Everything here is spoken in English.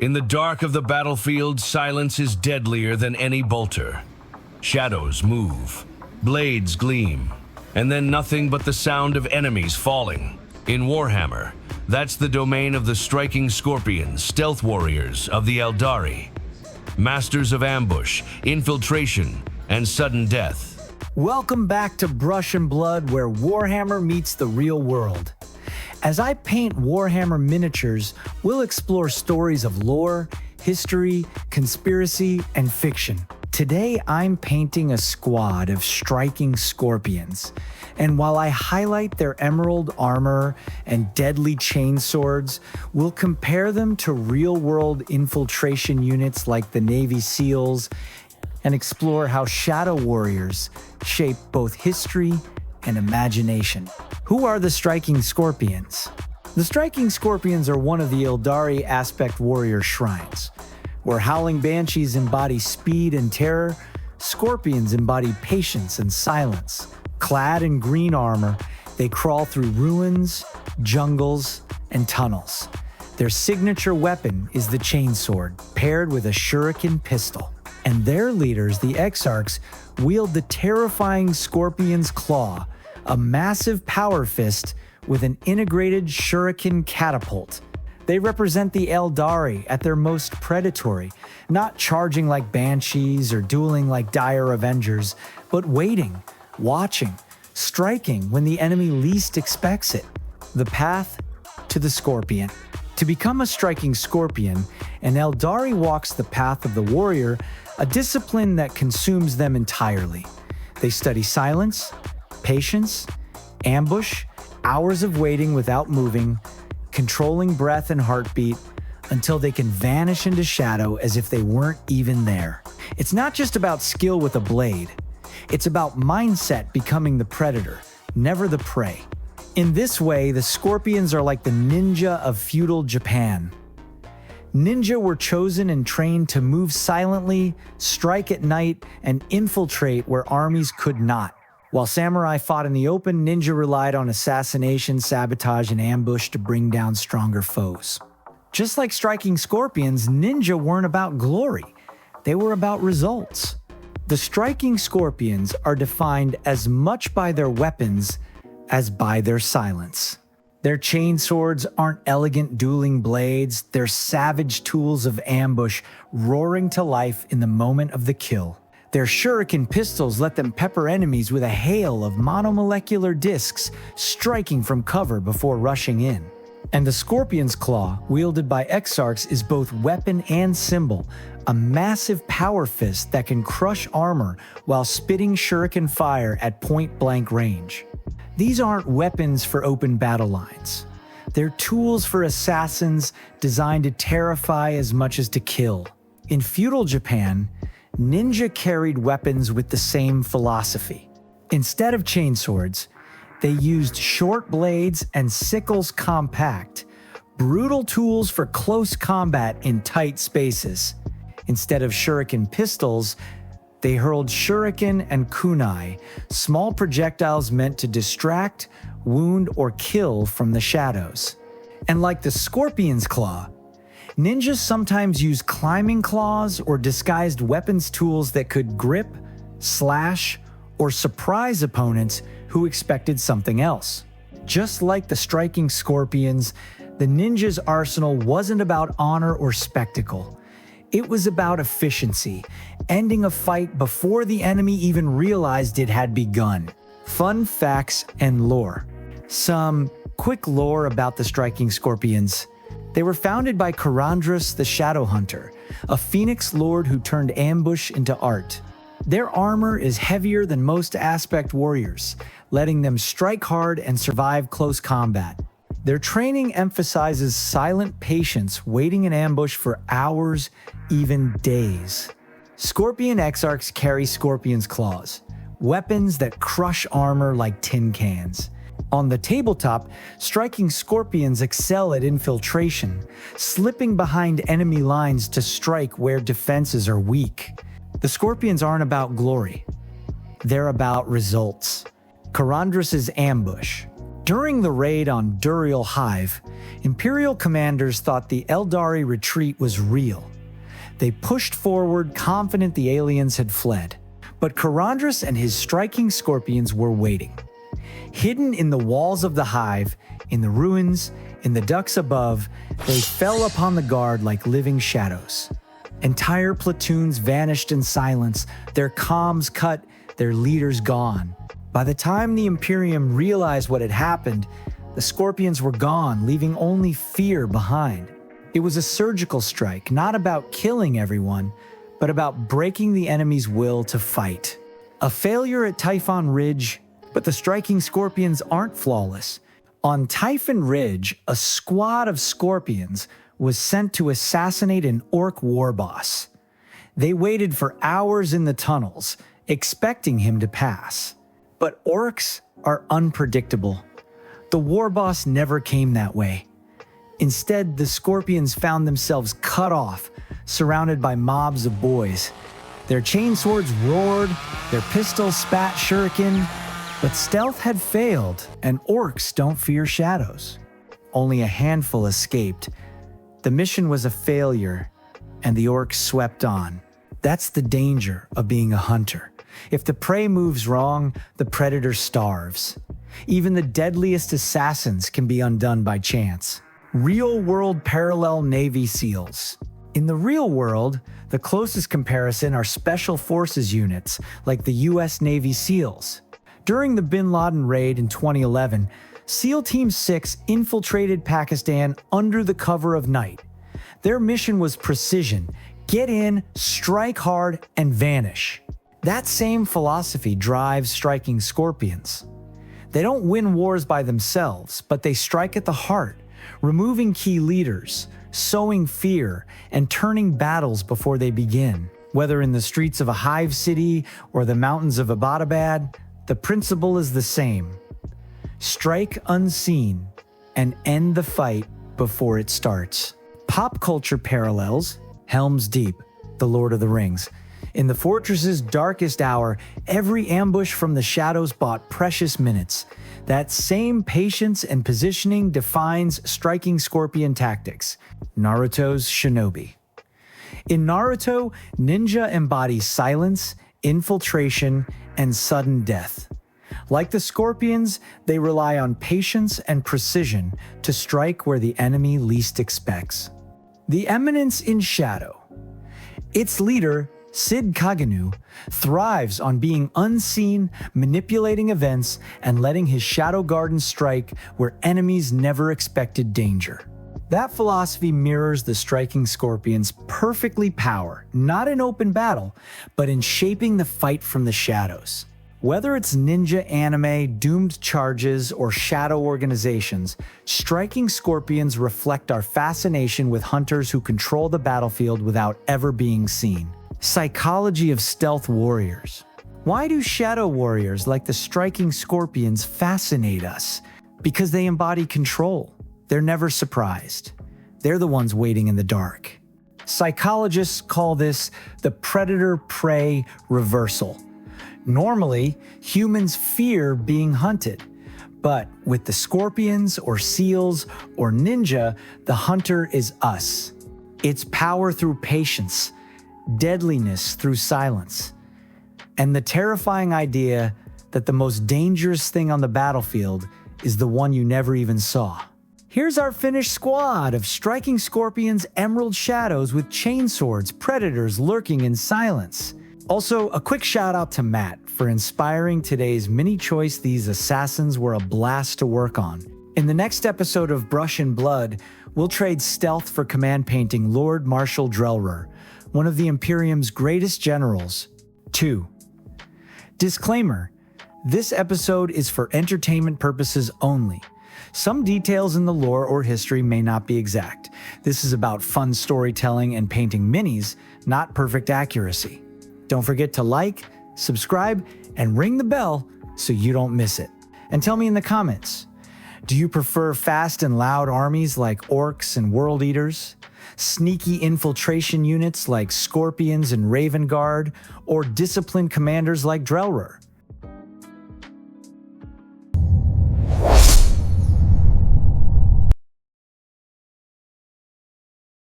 In the dark of the battlefield, silence is deadlier than any bolter. Shadows move, blades gleam, and then nothing but the sound of enemies falling. In Warhammer, that's the domain of the striking scorpions, stealth warriors of the Aeldari, masters of ambush, infiltration, and sudden death. Welcome back to Brush and Blood, where Warhammer meets the real world. As I paint Warhammer miniatures, we'll explore stories of lore, history, conspiracy, and fiction. Today, I'm painting a squad of striking scorpions. And while I highlight their emerald armor and deadly chainswords, we'll compare them to real-world infiltration units like the Navy SEALs and explore how shadow warriors shape both history and imagination. Who are the striking scorpions? The striking scorpions are one of the Aeldari aspect warrior shrines. Where howling banshees embody speed and terror, scorpions embody patience and silence. Clad in green armor, they crawl through ruins, jungles, and tunnels. Their signature weapon is the chainsword, paired with a shuriken pistol. And their leaders, the Exarchs, wield the terrifying scorpion's claw, a massive power fist with an integrated shuriken catapult. They represent the Aeldari at their most predatory, not charging like banshees or dueling like dire avengers, but waiting, watching, striking when the enemy least expects it. The path to the scorpion. To become a striking scorpion, an Aeldari walks the path of the warrior, a discipline that consumes them entirely. They study silence, patience, ambush, hours of waiting without moving, controlling breath and heartbeat until they can vanish into shadow as if they weren't even there. It's not just about skill with a blade. It's about mindset becoming the predator, never the prey. In this way, the scorpions are like the ninja of feudal Japan. Ninja were chosen and trained to move silently, strike at night, and infiltrate where armies could not. While samurai fought in the open, ninja relied on assassination, sabotage, and ambush to bring down stronger foes. Just like striking scorpions, ninja weren't about glory. They were about results. The striking scorpions are defined as much by their weapons as by their silence. Their chainswords aren't elegant dueling blades, they're savage tools of ambush roaring to life in the moment of the kill. Their shuriken pistols let them pepper enemies with a hail of monomolecular discs striking from cover before rushing in. And the scorpion's claw, wielded by Exarchs, is both weapon and symbol, a massive power fist that can crush armor while spitting shuriken fire at point-blank range. These aren't weapons for open battle lines. They're tools for assassins designed to terrify as much as to kill. In feudal Japan, ninja carried weapons with the same philosophy. Instead of chainswords, they used short blades and sickles compact, brutal tools for close combat in tight spaces. Instead of shuriken pistols, they hurled shuriken and kunai, small projectiles meant to distract, wound, or kill from the shadows. And like the scorpion's claw, ninjas sometimes use climbing claws or disguised weapons tools that could grip, slash, or surprise opponents who expected something else. Just like the striking scorpions, the ninja's arsenal wasn't about honor or spectacle. It was about efficiency, ending a fight before the enemy even realized it had begun. Fun facts and lore. Some quick lore about the striking scorpions. They were founded by Karandras the Shadow Hunter, a phoenix lord who turned ambush into art. Their armor is heavier than most aspect warriors, letting them strike hard and survive close combat. Their training emphasizes silent patience, waiting in ambush for hours, even days. Scorpion Exarchs carry scorpion's claws, weapons that crush armor like tin cans. On the tabletop, striking scorpions excel at infiltration, slipping behind enemy lines to strike where defenses are weak. The scorpions aren't about glory. They're about results. Karandras' ambush. During the raid on Duriel Hive, Imperial commanders thought the Aeldari retreat was real. They pushed forward, confident the aliens had fled. But Karandras and his striking scorpions were waiting. Hidden in the walls of the hive, in the ruins, in the ducts above, they fell upon the guard like living shadows. Entire platoons vanished in silence, their comms cut, their leaders gone. By the time the Imperium realized what had happened, the scorpions were gone, leaving only fear behind. It was a surgical strike, not about killing everyone, but about breaking the enemy's will to fight. A failure at Typhon Ridge, but the striking scorpions aren't flawless. On Typhon Ridge, a squad of scorpions was sent to assassinate an orc war boss. They waited for hours in the tunnels, expecting him to pass. But orcs are unpredictable. The war boss never came that way. Instead, the scorpions found themselves cut off, surrounded by mobs of boys. Their chainswords roared, their pistols spat shuriken, but stealth had failed, and orcs don't fear shadows. Only a handful escaped. The mission was a failure, and the orcs swept on. That's the danger of being a hunter. If the prey moves wrong, the predator starves. Even the deadliest assassins can be undone by chance. Real-world parallel Navy SEALs. In the real world, the closest comparison are special forces units like the US Navy SEALs. During the Bin Laden raid in 2011, SEAL Team 6 infiltrated Pakistan under the cover of night. Their mission was precision: get in, strike hard, and vanish. That same philosophy drives striking scorpions. They don't win wars by themselves, but they strike at the heart, removing key leaders, sowing fear, and turning battles before they begin. Whether in the streets of a hive city or the mountains of Abbottabad, the principle is the same. Strike unseen and end the fight before it starts. Pop culture parallels: Helm's Deep, The Lord of the Rings. In the fortress's darkest hour, every ambush from the shadows bought precious minutes. That same patience and positioning defines striking scorpion tactics. Naruto's Shinobi. In Naruto, ninja embodies silence, infiltration, and sudden death. Like the scorpions, they rely on patience and precision to strike where the enemy least expects. The Eminence in Shadow. Its leader, Sid Kaganu, thrives on being unseen, manipulating events, and letting his Shadow Garden strike where enemies never expected danger. That philosophy mirrors the striking scorpion's perfectly power, not in open battle, but in shaping the fight from the shadows. Whether it's ninja anime, doomed charges, or shadow organizations, striking scorpions reflect our fascination with hunters who control the battlefield without ever being seen. Psychology of stealth warriors. Why do shadow warriors like the striking scorpions fascinate us? Because they embody control. They're never surprised. They're the ones waiting in the dark. Psychologists call this the predator-prey reversal. Normally, humans fear being hunted, but with the scorpions or seals or ninja, the hunter is us. It's power through patience, deadliness through silence, and the terrifying idea that the most dangerous thing on the battlefield is the one you never even saw. Here's our finished squad of striking scorpions, emerald shadows with chainswords, predators lurking in silence. Also, a quick shout out to Matt for inspiring today's mini choice. These assassins were a blast to work on. In the next episode of Brush and Blood, we'll trade stealth for command painting Lord Marshal Drellrer, one of the Imperium's greatest generals. 2. Disclaimer: this episode is for entertainment purposes only. Some details in the lore or history may not be exact. This is about fun storytelling and painting minis, not perfect accuracy. Don't forget to like, subscribe, and ring the bell so you don't miss it. And tell me in the comments, do you prefer fast and loud armies like orcs and world eaters? Sneaky infiltration units like scorpions and Raven Guard, or disciplined commanders like Drellrer?